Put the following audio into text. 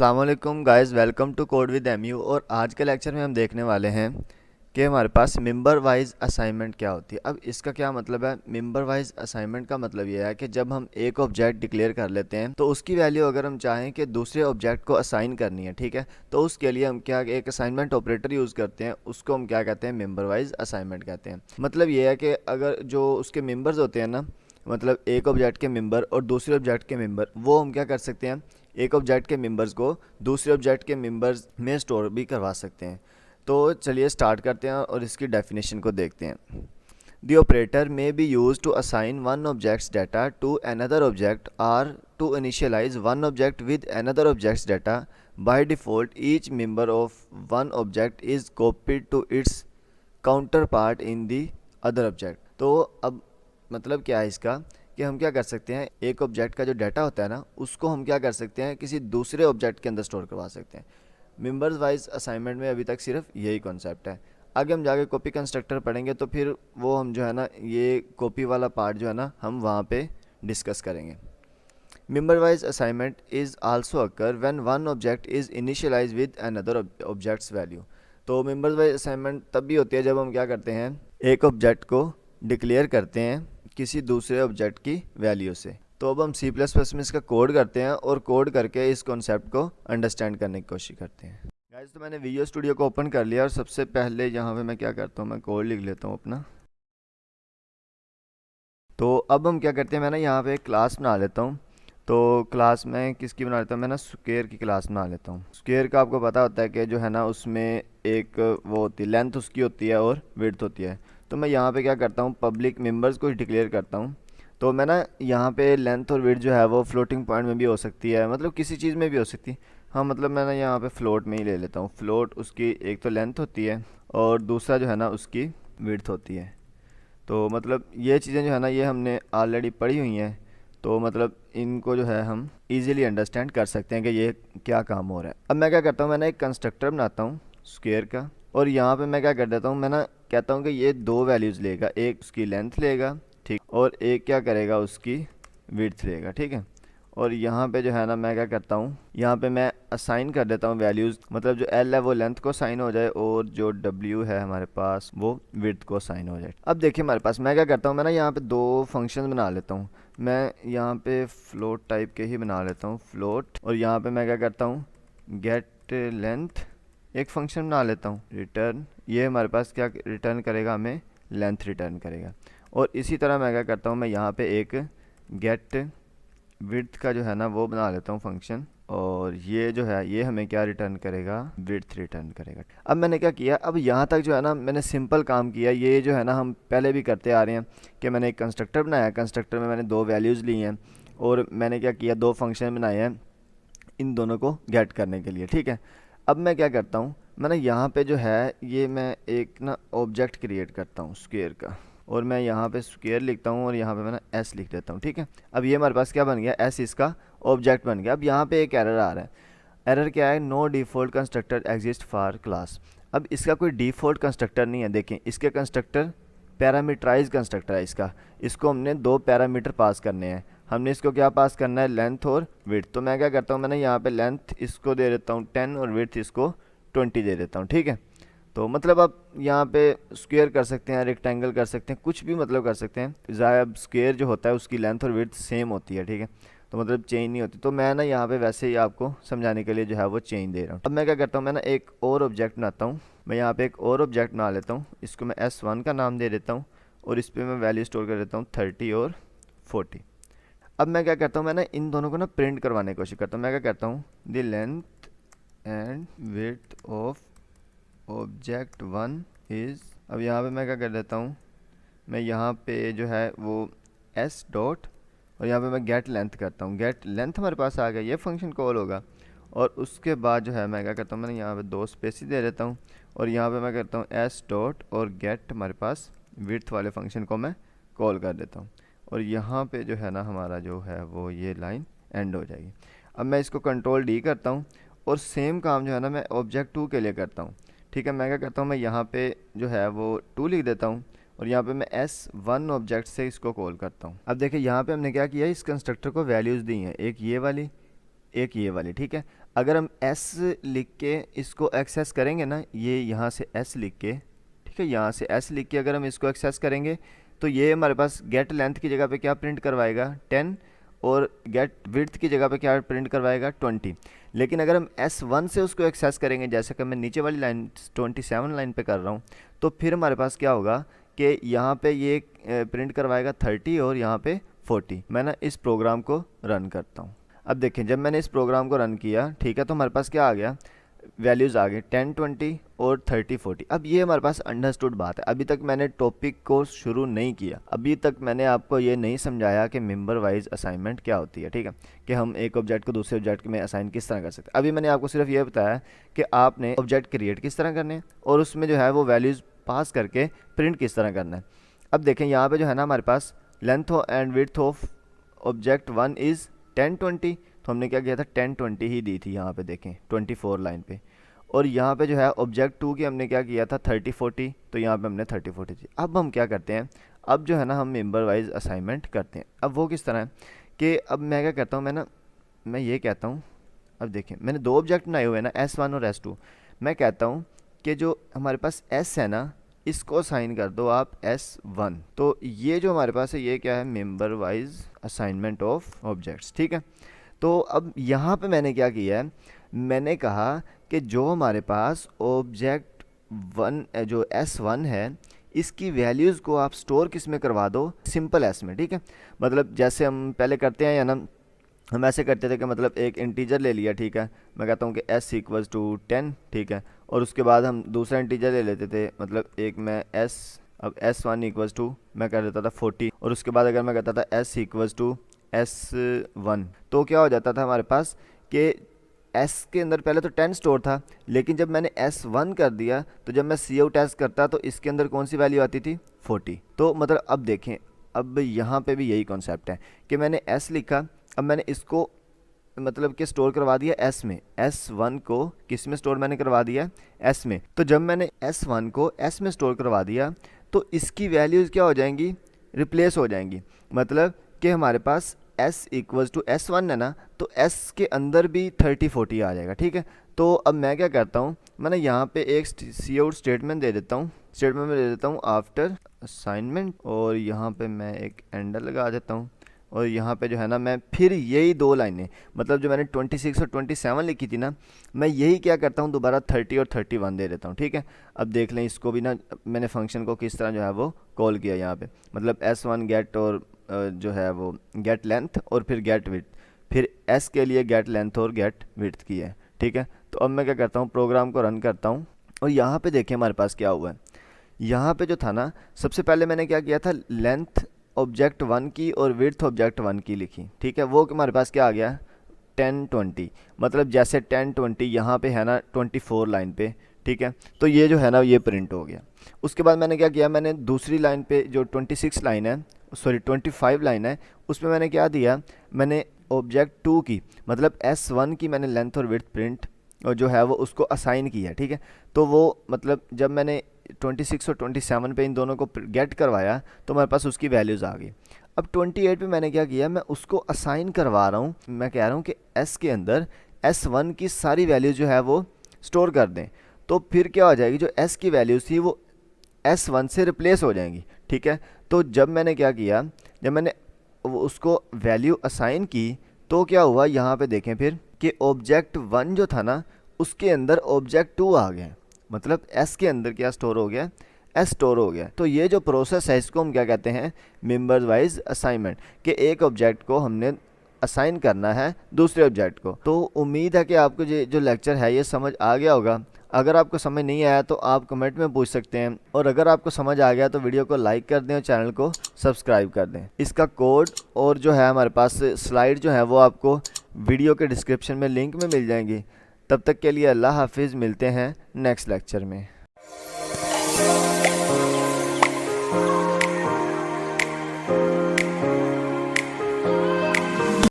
अस्सलाम वालेकुम guys, welcome to code with MU. और आज के लेक्चर में हम देखने वाले हैं कि हमारे पास मेंबर वाइज असाइनमेंट क्या होती है। अब इसका क्या मतलब है? मेंबर वाइज असाइनमेंट का मतलब यह है कि जब हम एक ऑब्जेक्ट डिक्लेयर कर लेते हैं तो उसकी वैल्यू अगर हम चाहें कि दूसरे ऑब्जेक्ट को असाइन करनी है, ठीक है, तो उसके लिए हम क्या एक असाइनमेंट ऑपरेटर यूज़ करते हैं। उसको हम क्या कहते हैं? मेंबर वाइज असाइनमेंट कहते हैं। मतलब ये है कि अगर जो उसके मेंबर्स होते हैं ना, मतलब एक ऑब्जेक्ट के मेंबर और दूसरे ऑब्जेक्ट के मेंबर, वो हम क्या कर सकते हैं, एक ऑब्जेक्ट के मेंबर्स को दूसरे ऑब्जेक्ट के मेंबर्स में स्टोर भी करवा सकते हैं। तो चलिए स्टार्ट करते हैं और इसकी डेफिनेशन को देखते हैं। The operator may be used to assign one object's data to another object or to initialize one object with another object's data. By default, each member of one object is copied to its counterpart in the other object. तो अब मतलब क्या है इसका कि हम क्या कर सकते हैं, एक ऑब्जेक्ट का जो डाटा होता है ना, उसको हम क्या कर सकते हैं, किसी दूसरे ऑब्जेक्ट के अंदर स्टोर करवा सकते हैं। मेंबर्स वाइज असाइनमेंट में अभी तक सिर्फ यही कॉन्सेप्ट है। आगे हम जाके कॉपी कंस्ट्रक्टर पढ़ेंगे तो फिर वो हम जो है ना, ये कॉपी वाला पार्ट जो है ना, हम वहाँ पे डिस्कस करेंगे। Member wise assignment is also occur when one object is initialise with another object's value. तो मेंबर वाइज असाइनमेंट तब भी होती है जब हम क्या करते हैं, एक ऑब्जेक्ट को डिक्लेयर करते हैं किसी दूसरे ऑब्जेक्ट की वैल्यू से। तो अब हम C++ में इसका कोड करते हैं और कोड करके इस कॉन्सेप्ट को अंडरस्टैंड करने की कोशिश करते हैं। गाइस, तो मैंने विजुअल स्टूडियो को ओपन कर लिया और सबसे पहले यहाँ पे मैं क्या करता हूँ, मैं कोड लिख लेता हूँ अपना। तो अब हम क्या करते हैं, मैं ना यहाँ पे एक क्लास बना लेता हूँ। तो क्लास में किसकी बना लेता हूँ, मैं ना स्क्वेयर की क्लास बना लेता हूँ। स्क्वेयर का आपको पता होता है कि जो है ना, उसमें एक वो होती है, लेंथ उसकी होती है और विड्थ होती है। तो मैं यहाँ पे क्या करता हूँ, पब्लिक मेंबर्स को डिक्लेयर करता हूँ। तो मैं ना यहाँ पे लेंथ और विड्थ जो है वो फ्लोटिंग पॉइंट में भी हो सकती है, मतलब किसी चीज़ में भी हो सकती है। हाँ, मतलब मैं ना यहाँ पे फ्लोट में ही ले लेता हूँ। फ्लोट उसकी एक तो लेंथ होती है और दूसरा जो है ना, उसकी विड्थ होती है। तो मतलब ये चीज़ें जो है ना, ये हमने ऑलरेडी पढ़ी हुई हैं। तो मतलब इनको जो है हम इजीली अंडरस्टैंड कर सकते हैं कि ये क्या काम हो रहा है। अब मैं क्या करता हूँ, मैं ना एक कंस्ट्रक्टर बनाता हूँ स्क्वेयर का। और यहाँ पे मैं क्या कर देता हूँ, मैं ना कहता हूँ कि ये दो वैल्यूज़ लेगा, एक उसकी लेंथ लेगा, ठीक, और एक क्या करेगा, उसकी विड्थ लेगा, ठीक है। और यहाँ पे जो है ना, मैं क्या करता हूँ, यहाँ पे मैं असाइन कर देता हूँ वैल्यूज़, मतलब जो L है वो लेंथ को साइन हो जाए और जो W है हमारे पास वो विड्थ को साइन हो जाए। अब देखिए हमारे पास, मैं क्या करता हूँ, मैं ना यहाँ पे दो फंक्शन बना लेता हूँ। मैं यहाँ पे फ्लोट टाइप के ही बना लेता हूँ, फ्लोट। और यहाँ पे मैं क्या करता हूँ, गेट लेंथ एक फंक्शन बना लेता हूँ। रिटर्न, ये हमारे पास क्या रिटर्न करेगा, हमें लेंथ रिटर्न करेगा। और इसी तरह मैं क्या करता हूँ, मैं यहाँ पे एक गेट विड्थ का जो है ना वो बना लेता हूँ फंक्शन। और ये जो है ये हमें क्या रिटर्न करेगा, विड्थ रिटर्न करेगा। अब मैंने क्या किया, अब यहाँ तक जो है ना मैंने सिंपल काम किया। ये जो है ना हम पहले भी करते आ रहे हैं कि मैंने एक कंस्ट्रक्टर बनाया, कंस्ट्रक्टर में मैंने दो वैल्यूज़ ली हैं और मैंने क्या किया, दो फंक्शन बनाए हैं इन दोनों को गेट करने के लिए, ठीक है। अब मैं क्या करता हूँ, मैंने यहाँ पे जो है ये मैं एक ना ऑब्जेक्ट क्रिएट करता हूँ स्क्वेयर का। और मैं यहाँ पे स्क्वेयर लिखता हूँ और यहाँ पे मैं ना एस लिख देता हूँ, ठीक है। अब ये हमारे पास क्या बन गया, एस इसका ऑब्जेक्ट बन गया। अब यहाँ पे एक एरर आ रहा है। एरर क्या है, no default constructor exist for class. अब इसका कोई डिफ़ॉल्ट कंस्ट्रक्टर नहीं है। देखें, इसके कंस्ट्रक्टर पैरामीटराइज कंस्ट्रक्टर है इसका। इसको हमने दो पैरामीटर पास करने हैं। हमने इसको क्या पास करना है, लेंथ और विड्थ। तो मैं क्या करता हूँ, मैंने यहाँ पे लेंथ इसको दे देता हूँ 10 और विड्थ इसको 20 दे देता हूँ, ठीक है। तो मतलब आप यहाँ पे स्क्वेयर कर सकते हैं, रेक्टेंगल कर सकते हैं, कुछ भी मतलब कर सकते हैं। ज़ाहिर स्क्वेयर जो होता है उसकी लेंथ और विड्थ सेम होती है, ठीक है, तो मतलब चेंज नहीं होती। तो मैं ना यहाँ पे वैसे ही आपको समझाने के लिए जो है वो चेंज दे रहा हूँ। अब मैं क्या करता हूँ, मैं ना एक और ऑब्जेक्ट बनाता हूँ। मैं यहाँ पे एक और ऑब्जेक्ट बना लेता हूँ, इसको मैं S1 का नाम दे देता हूँ और इस पर मैं वैल्यू स्टोर कर देता हूँ 30 और 40। अब मैं क्या करता हूँ, मैं ना इन दोनों को ना प्रिंट करवाने की कोशिश करता हूँ। मैं क्या करता हूँ, the length and width of object one is. अब यहाँ पे मैं क्या कर देता हूँ, मैं यहाँ पे जो है वो एस डॉट और यहाँ पे मैं गेट लेंथ करता हूँ। गेट लेंथ हमारे पास आ गया, ये फंक्शन कॉल होगा। और उसके बाद जो है मैं क्या करता हूँ, मैंने यहाँ पे दो स्पेस दे देता हूँ और यहाँ पे मैं करता हूँ एस डॉट और गेट हमारे पास विड्थ वाले फंक्शन को मैं कॉल कर देता हूँ। और यहाँ पे जो है ना हमारा जो है वो ये लाइन एंड हो जाएगी। अब मैं इसको कंट्रोल डी करता हूँ और सेम काम जो है ना मैं ऑब्जेक्ट टू के लिए करता हूँ, ठीक है। मैं क्या करता हूँ, मैं यहाँ पे जो है वो टू लिख देता हूँ और यहाँ पे मैं S1 ऑब्जेक्ट से इसको कॉल करता हूँ। अब देखिए यहाँ पे हमने क्या किया, इस कंस्ट्रक्टर को वैल्यूज़ दी हैं, एक ये वाली एक ये वाली, ठीक है। अगर हम एस लिख के इसको एक्सेस करेंगे ना, ये यहाँ से एस लिख के, ठीक है, यहाँ से एस लिख के अगर हम इसको एक्सेस करेंगे तो ये हमारे पास गेट लेंथ की जगह पे क्या प्रिंट करवाएगा 10, और गेट विड्थ की जगह पे क्या प्रिंट करवाएगा 20। लेकिन अगर हम S1 से उसको एक्सेस करेंगे, जैसे कि मैं नीचे वाली लाइन 27 लाइन पे कर रहा हूँ, तो फिर हमारे पास क्या होगा कि यहाँ पे ये प्रिंट करवाएगा 30 और यहाँ पे 40। मैं ना इस प्रोग्राम को रन करता हूँ। अब देखें, जब मैंने इस प्रोग्राम को रन किया, ठीक है, तो हमारे पास क्या आ गया, वैल्यूज़ आ गए 10, 20 और 30, 40। अब ये हमारे पास अंडरस्टूड बात है। अभी तक मैंने टॉपिक को शुरू नहीं किया, अभी तक मैंने आपको ये नहीं समझाया कि मेंबर वाइज असाइनमेंट क्या होती है, ठीक है, कि हम एक ऑब्जेक्ट को दूसरे ऑब्जेक्ट में असाइन किस तरह कर सकते हैं। अभी मैंने आपको सिर्फ ये बताया कि आपने ऑब्जेक्ट क्रिएट किस तरह करने हैं और उसमें जो है वो वैल्यूज़ पास करके प्रिंट किस तरह करना है। अब देखें यहाँ पर जो है ना हमारे पास length and width of object 1 is 10, 20, तो हमने क्या किया था 10, 20 ही दी थी यहाँ पे, देखें 24 लाइन पे। और यहाँ पे जो है ऑब्जेक्ट 2 की हमने क्या किया था 30, 40, तो यहाँ पे हमने 30, 40 दी। अब हम क्या करते हैं, अब जो है ना हम मेंबर वाइज असाइनमेंट करते हैं। अब वो किस तरह है कि अब मैं क्या करता हूँ, मैं ये कहता हूँ, अब देखें मैंने दो ऑब्जेक्ट बनाए हुए हैं ना, S1 और S2। मैं कहता हूँ कि जो हमारे पास S है ना, इसको असाइन कर दो आप S1। तो ये जो हमारे पास है ये क्या है, member wise assignment of objects, ठीक है। तो अब यहाँ पे मैंने क्या किया है, मैंने कहा कि जो हमारे पास ऑब्जेक्ट 1 जो S1 है, इसकी वैल्यूज़ को आप स्टोर किस में करवा दो, सिंपल एस में, ठीक है। मतलब जैसे हम पहले करते हैं या ना, हम ऐसे करते थे कि मतलब एक इंटीजर ले लिया, ठीक है, मैं कहता हूँ कि s इक्वल्स टू 10, ठीक है, और उसके बाद हम दूसरा इंटीजर ले लेते थे, मतलब एक मैं s, अब S1 इक्वल्स टू मैं कर देता था 40, और उसके बाद अगर मैं कहता था s इक्वल्स टू S1, तो क्या हो जाता था हमारे पास कि S के अंदर पहले तो 10 स्टोर था, लेकिन जब मैंने S1 कर दिया तो जब मैं Cout S करता तो इसके अंदर कौन सी वैल्यू आती थी 40। तो मतलब अब देखें, अब यहाँ पे भी यही कॉन्सेप्ट है कि मैंने S लिखा, अब मैंने इसको मतलब कि स्टोर करवा दिया S में, S1 को किस में स्टोर मैंने करवा दिया S में। तो जब मैंने S1 को S में स्टोर करवा दिया तो इसकी वैल्यूज़ क्या हो जाएंगी, रिप्लेस हो जाएंगी। मतलब कि हमारे पास S इक्वल्स टू S1 है ना, तो S के अंदर भी 30, 40 आ जाएगा, ठीक है। तो अब मैं क्या करता हूँ, मैंने यहाँ पे एक Cout स्टेटमेंट दे देता हूँ, स्टेटमेंट में दे देता हूँ आफ्टर असाइनमेंट, और यहाँ पे मैं एक एंडर लगा देता हूँ, और यहाँ पे जो है ना मैं फिर यही दो लाइनें, मतलब जो मैंने 26 और 27 लिखी थी ना, मैं यही क्या करता हूँ दोबारा 30 और 31 दे देता हूँ, ठीक है। अब देख लें इसको भी ना, मैंने फंक्शन को किस तरह जो है वो कॉल किया यहाँ पे, मतलब S1 गेट और जो है वो गेट लेंथ और फिर गेट विड्थ, फिर S के लिए गेट लेंथ और गेट विड्थ की है, ठीक है। तो अब मैं क्या करता हूँ, प्रोग्राम को रन करता हूँ, और यहाँ पे देखें हमारे पास क्या हुआ है। यहाँ पे जो था ना, सबसे पहले मैंने क्या किया था, लेंथ ऑब्जेक्ट 1 की और विड्थ ऑब्जेक्ट 1 की लिखी, ठीक है। वो हमारे पास क्या आ गया 10, 20, मतलब जैसे 10, 20 यहाँ पे है ना 24 लाइन पे, ठीक है। तो ये जो है ना ये प्रिंट हो गया। उसके बाद मैंने क्या किया, मैंने दूसरी लाइन पे जो 26 लाइन है, सॉरी 25 लाइन है, उसमें मैंने क्या दिया, मैंने ऑब्जेक्ट 2 की मतलब S1 की मैंने लेंथ और विड्थ प्रिंट और जो है वो उसको असाइन किया, ठीक है। तो वो मतलब जब मैंने 26 और 27 पे इन दोनों को गेट करवाया तो हमारे पास उसकी वैल्यूज़ आ गई। अब 28 पे मैंने क्या किया, मैं उसको असाइन करवा रहा हूँ, मैं कह रहा हूँ कि S के अंदर S1 की सारी वैल्यूज़ जो है वो स्टोर कर दें। तो फिर क्या हो जाएगी, जो S की वैल्यूज़ थी वो S1 से रिप्लेस हो जाएंगी, ठीक है। तो जब मैंने क्या किया, जब मैंने उसको वैल्यू असाइन की तो क्या हुआ, यहाँ पे देखें फिर कि ऑब्जेक्ट 1 जो था ना उसके अंदर ऑब्जेक्ट 2 आ गया, मतलब S के अंदर क्या स्टोर हो गया, S स्टोर हो गया। तो ये जो प्रोसेस है इसको हम क्या कहते हैं, मेंबर्स वाइज असाइनमेंट, कि एक ऑब्जेक्ट को हमने असाइन करना है दूसरे ऑब्जेक्ट को। तो उम्मीद है कि आपको ये जो लेक्चर है ये समझ आ गया होगा। अगर आपको समझ नहीं आया तो आप कमेंट में पूछ सकते हैं, और अगर आपको समझ आ गया तो वीडियो को लाइक कर दें और चैनल को सब्सक्राइब कर दें। इसका कोड और जो है हमारे पास स्लाइड जो है वो आपको वीडियो के डिस्क्रिप्शन में लिंक में मिल जाएंगी। तब तक के लिए अल्लाह हाफिज़, मिलते हैं नेक्स्ट लेक्चर में।